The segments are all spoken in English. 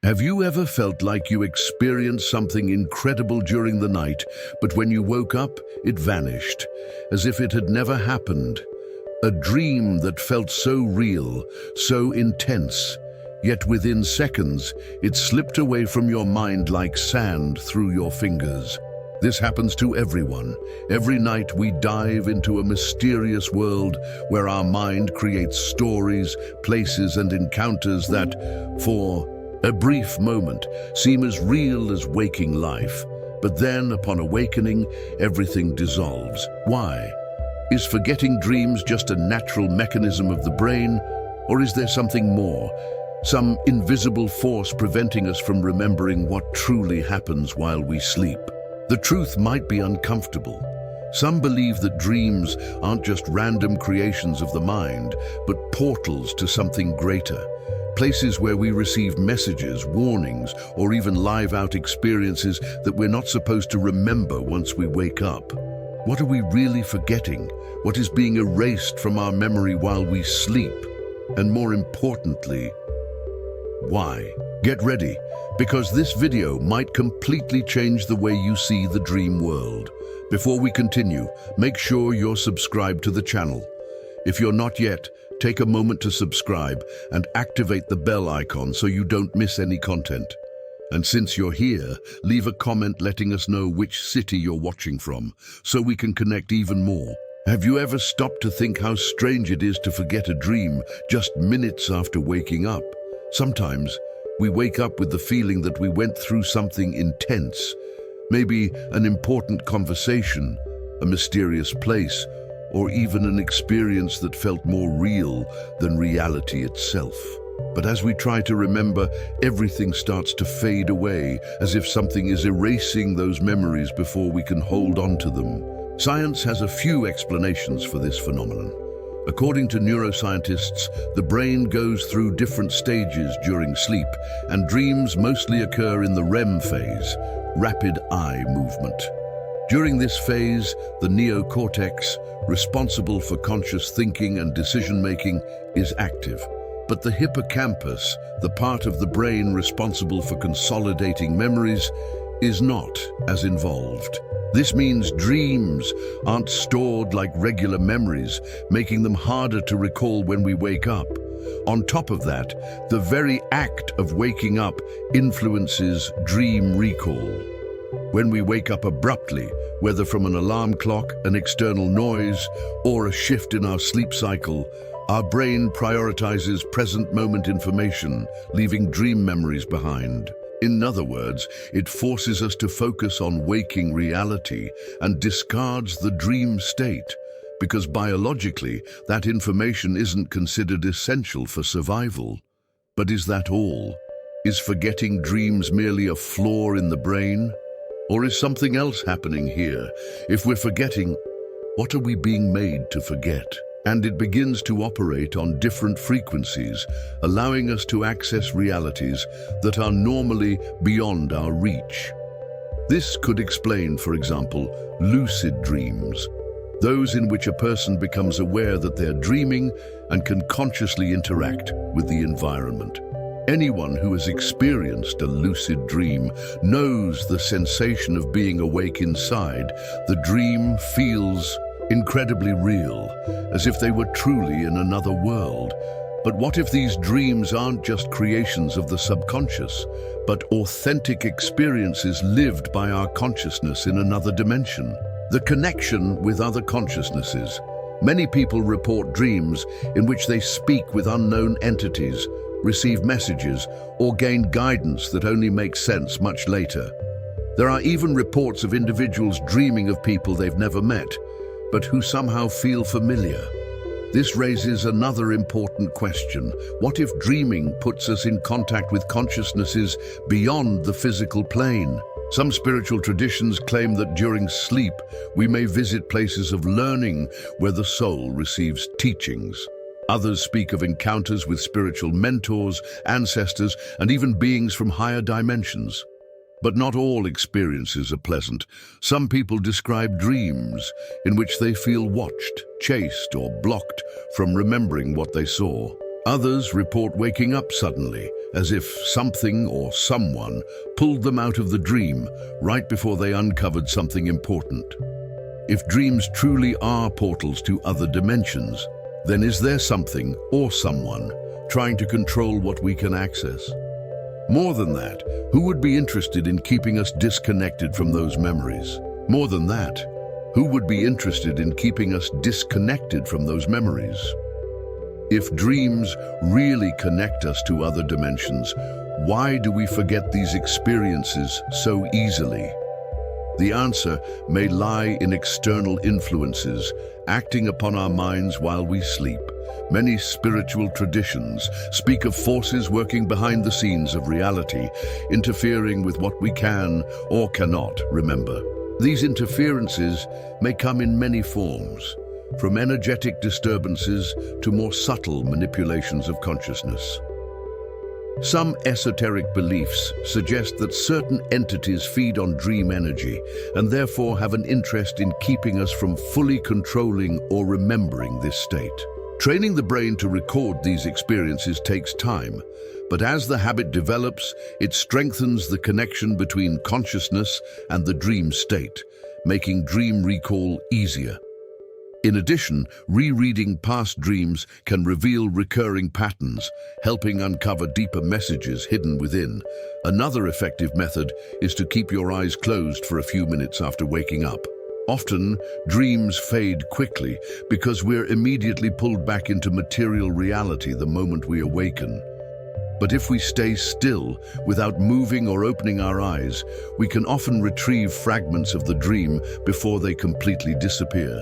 Have you ever felt like you experienced something incredible during the night, but when you woke up, it vanished, as if it had never happened? A dream that felt so real, so intense, yet within seconds, it slipped away from your mind like sand through your fingers. This happens to everyone. Every night we dive into a mysterious world where our mind creates stories, places, and encounters that, for a brief moment, seem as real as waking life. But then, upon awakening, everything dissolves. Why? Is forgetting dreams just a natural mechanism of the brain, or is there something more? Some invisible force preventing us from remembering what truly happens while we sleep? The truth might be uncomfortable. Some believe that dreams aren't just random creations of the mind, but portals to something greater. Places where we receive messages, warnings, or even live-out experiences that we're not supposed to remember once we wake up. What are we really forgetting? What is being erased from our memory while we sleep? And more importantly, why? Get ready, because this video might completely change the way you see the dream world. Before we continue, make sure you're subscribed to the channel. If you're not yet, take a moment to subscribe and activate the bell icon so you don't miss any content. And since you're here, leave a comment letting us know which city you're watching from, so we can connect even more. Have you ever stopped to think how strange it is to forget a dream just minutes after waking up? Sometimes, we wake up with the feeling that we went through something intense, maybe an important conversation, a mysterious place, or even an experience that felt more real than reality itself. But as we try to remember, everything starts to fade away, as if something is erasing those memories before we can hold on to them. Science has a few explanations for this phenomenon. According to neuroscientists, the brain goes through different stages during sleep, and dreams mostly occur in the REM phase, rapid eye movement. During this phase, the neocortex, responsible for conscious thinking and decision-making, is active. But the hippocampus, the part of the brain responsible for consolidating memories, is not as involved. This means dreams aren't stored like regular memories, making them harder to recall when we wake up. On top of that, the very act of waking up influences dream recall. When we wake up abruptly, whether from an alarm clock, an external noise, or a shift in our sleep cycle, our brain prioritizes present moment information, leaving dream memories behind. In other words, it forces us to focus on waking reality and discards the dream state, because biologically, that information isn't considered essential for survival. But is that all? Is forgetting dreams merely a flaw in the brain? Or is something else happening here? If we're forgetting, what are we being made to forget? And it begins to operate on different frequencies, allowing us to access realities that are normally beyond our reach. This could explain, for example, lucid dreams, those in which a person becomes aware that they're dreaming and can consciously interact with the environment. Anyone who has experienced a lucid dream knows the sensation of being awake inside. The dream feels incredibly real, as if they were truly in another world. But what if these dreams aren't just creations of the subconscious, but authentic experiences lived by our consciousness in another dimension? The connection with other consciousnesses. Many people report dreams in which they speak with unknown entities, receive messages, or gain guidance that only makes sense much later. There are even reports of individuals dreaming of people they've never met, but who somehow feel familiar. This raises another important question. What if dreaming puts us in contact with consciousnesses beyond the physical plane? Some spiritual traditions claim that during sleep, we may visit places of learning where the soul receives teachings. Others speak of encounters with spiritual mentors, ancestors, and even beings from higher dimensions. But not all experiences are pleasant. Some people describe dreams in which they feel watched, chased, or blocked from remembering what they saw. Others report waking up suddenly, as if something or someone pulled them out of the dream right before they uncovered something important. If dreams truly are portals to other dimensions, then is there something or someone trying to control what we can access? More than that, who would be interested in keeping us disconnected from those memories? More than that, who would be interested in keeping us disconnected from those memories? If dreams really connect us to other dimensions, why do we forget these experiences so easily? The answer may lie in external influences acting upon our minds while we sleep. Many spiritual traditions speak of forces working behind the scenes of reality, interfering with what we can or cannot remember. These interferences may come in many forms, from energetic disturbances to more subtle manipulations of consciousness. Some esoteric beliefs suggest that certain entities feed on dream energy and therefore have an interest in keeping us from fully controlling or remembering this state. Training the brain to record these experiences takes time, but as the habit develops, it strengthens the connection between consciousness and the dream state, making dream recall easier. In addition, rereading past dreams can reveal recurring patterns, helping uncover deeper messages hidden within. Another effective method is to keep your eyes closed for a few minutes after waking up. Often, dreams fade quickly because we're immediately pulled back into material reality the moment we awaken. But if we stay still, without moving or opening our eyes, we can often retrieve fragments of the dream before they completely disappear.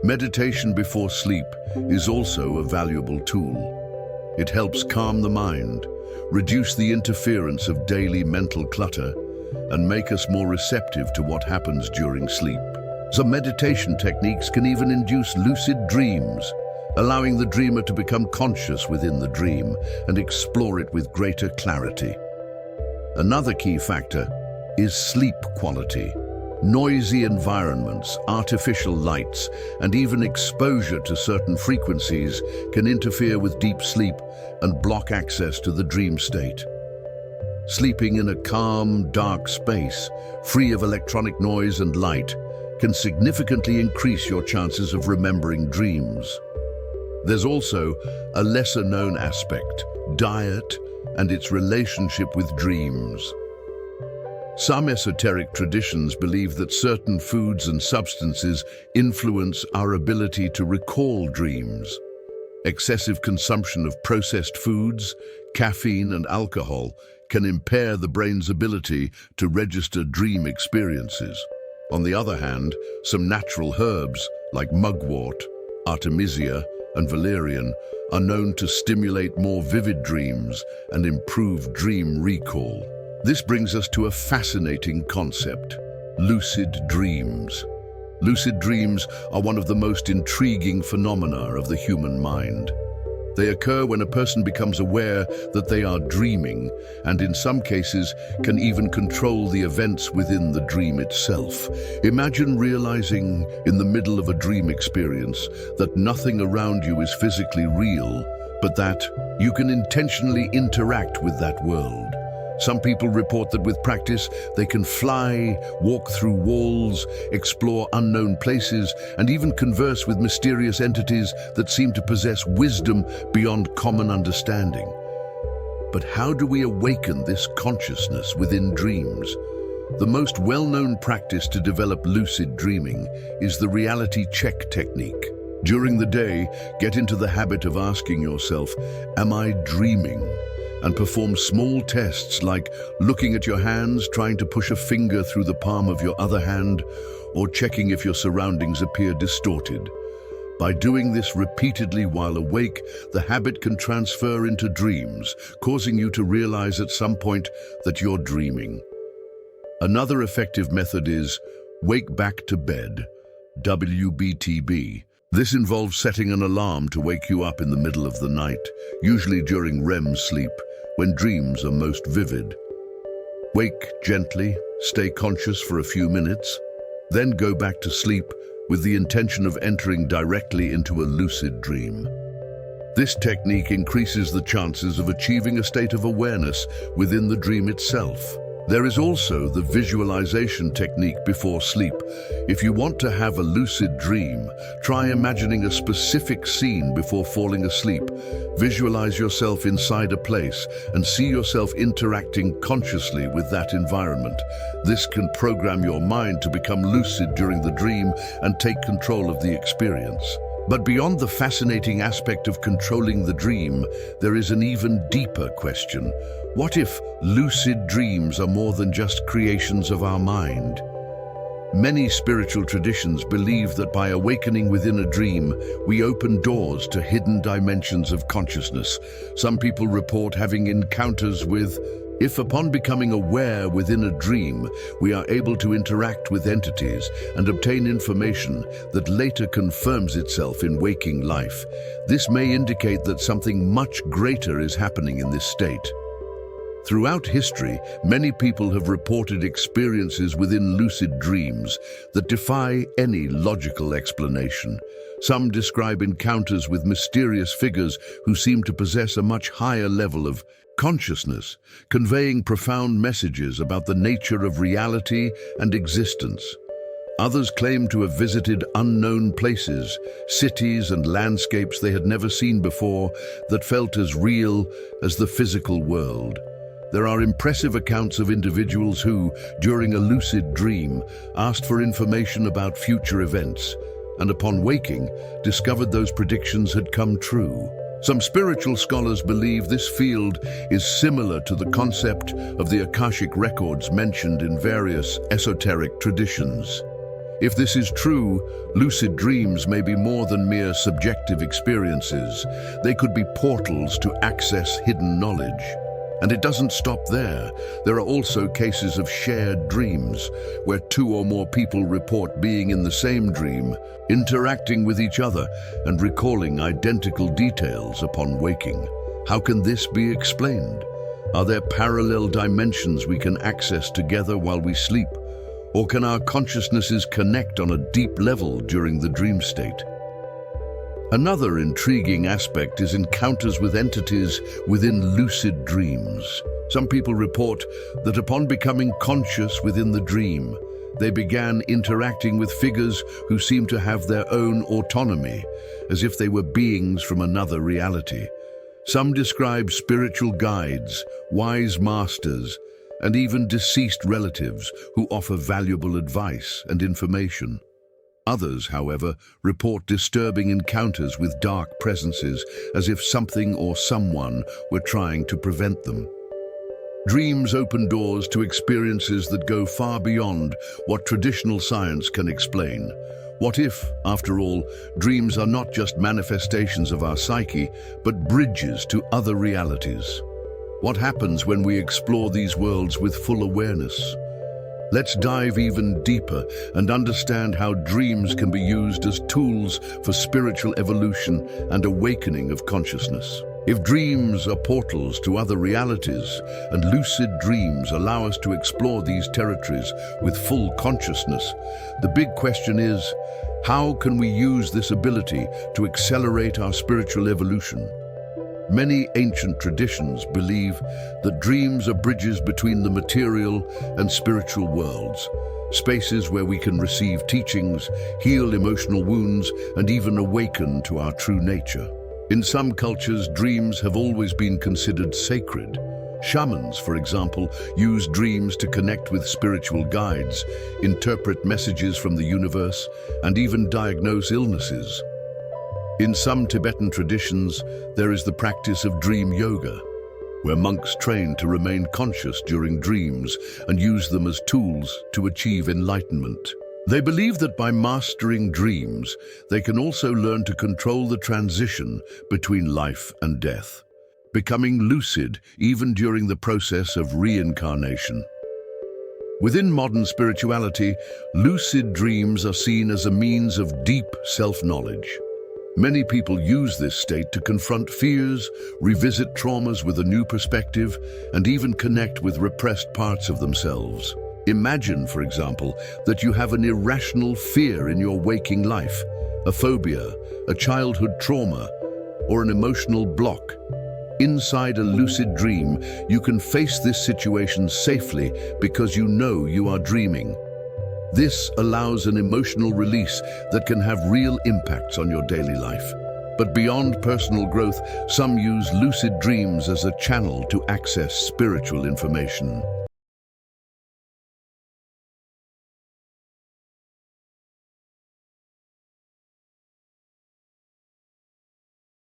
Meditation before sleep is also a valuable tool. It helps calm the mind, reduce the interference of daily mental clutter, and make us more receptive to what happens during sleep. Some meditation techniques can even induce lucid dreams, allowing the dreamer to become conscious within the dream and explore it with greater clarity. Another key factor is sleep quality. Noisy environments, artificial lights, and even exposure to certain frequencies can interfere with deep sleep and block access to the dream state. Sleeping in a calm, dark space, free of electronic noise and light, can significantly increase your chances of remembering dreams. There's also a lesser-known aspect, diet and its relationship with dreams. Some esoteric traditions believe that certain foods and substances influence our ability to recall dreams. Excessive consumption of processed foods, caffeine, and alcohol can impair the brain's ability to register dream experiences. On the other hand, some natural herbs like mugwort, artemisia, and valerian are known to stimulate more vivid dreams and improve dream recall. This brings us to a fascinating concept: lucid dreams. Lucid dreams are one of the most intriguing phenomena of the human mind. They occur when a person becomes aware that they are dreaming, and in some cases can even control the events within the dream itself. Imagine realizing in the middle of a dream experience that nothing around you is physically real, but that you can intentionally interact with that world. Some people report that with practice, they can fly, walk through walls, explore unknown places, and even converse with mysterious entities that seem to possess wisdom beyond common understanding. But how do we awaken this consciousness within dreams? The most well-known practice to develop lucid dreaming is the reality check technique. During the day, get into the habit of asking yourself, "Am I dreaming?" and perform small tests like looking at your hands, trying to push a finger through the palm of your other hand, or checking if your surroundings appear distorted. By doing this repeatedly while awake, the habit can transfer into dreams, causing you to realize at some point that you're dreaming. Another effective method is wake back to bed, WBTB. This involves setting an alarm to wake you up in the middle of the night, usually during REM sleep, when dreams are most vivid. Wake gently, stay conscious for a few minutes, then go back to sleep with the intention of entering directly into a lucid dream. This technique increases the chances of achieving a state of awareness within the dream itself. There is also the visualization technique before sleep. If you want to have a lucid dream, try imagining a specific scene before falling asleep. Visualize yourself inside a place and see yourself interacting consciously with that environment. This can program your mind to become lucid during the dream and take control of the experience. But beyond the fascinating aspect of controlling the dream, there is an even deeper question. What if lucid dreams are more than just creations of our mind? Many spiritual traditions believe that by awakening within a dream, we open doors to hidden dimensions of consciousness. Some people report having encounters with, if upon becoming aware within a dream, we are able to interact with entities and obtain information that later confirms itself in waking life, this may indicate that something much greater is happening in this state. Throughout history, many people have reported experiences within lucid dreams that defy any logical explanation. Some describe encounters with mysterious figures who seem to possess a much higher level of consciousness, conveying profound messages about the nature of reality and existence. Others claim to have visited unknown places, cities and landscapes they had never seen before that felt as real as the physical world. There are impressive accounts of individuals who, during a lucid dream, asked for information about future events, and upon waking, discovered those predictions had come true. Some spiritual scholars believe this field is similar to the concept of the Akashic records mentioned in various esoteric traditions. If this is true, lucid dreams may be more than mere subjective experiences. They could be portals to access hidden knowledge. And it doesn't stop there. There are also cases of shared dreams, where two or more people report being in the same dream, interacting with each other and recalling identical details upon waking. How can this be explained? Are there parallel dimensions we can access together while we sleep? Or can our consciousnesses connect on a deep level during the dream state? Another intriguing aspect is encounters with entities within lucid dreams. Some people report that upon becoming conscious within the dream, they began interacting with figures who seem to have their own autonomy, as if they were beings from another reality. Some describe spiritual guides, wise masters, and even deceased relatives who offer valuable advice and information. Others, however, report disturbing encounters with dark presences, as if something or someone were trying to prevent them. Dreams open doors to experiences that go far beyond what traditional science can explain. What if, after all, dreams are not just manifestations of our psyche, but bridges to other realities? What happens when we explore these worlds with full awareness? Let's dive even deeper and understand how dreams can be used as tools for spiritual evolution and awakening of consciousness. If dreams are portals to other realities, and lucid dreams allow us to explore these territories with full consciousness, the big question is, how can we use this ability to accelerate our spiritual evolution? Many ancient traditions believe that dreams are bridges between the material and spiritual worlds, spaces where we can receive teachings, heal emotional wounds, and even awaken to our true nature. In some cultures, dreams have always been considered sacred. Shamans, for example, use dreams to connect with spiritual guides, interpret messages from the universe, and even diagnose illnesses. In some Tibetan traditions, there is the practice of dream yoga, where monks train to remain conscious during dreams and use them as tools to achieve enlightenment. They believe that by mastering dreams, they can also learn to control the transition between life and death, becoming lucid even during the process of reincarnation. Within modern spirituality, lucid dreams are seen as a means of deep self-knowledge. Many people use this state to confront fears, revisit traumas with a new perspective, and even connect with repressed parts of themselves. Imagine, for example, that you have an irrational fear in your waking life, a phobia, a childhood trauma, or an emotional block. Inside a lucid dream, you can face this situation safely because you know you are dreaming. This allows an emotional release that can have real impacts on your daily life. But beyond personal growth, some use lucid dreams as a channel to access spiritual information.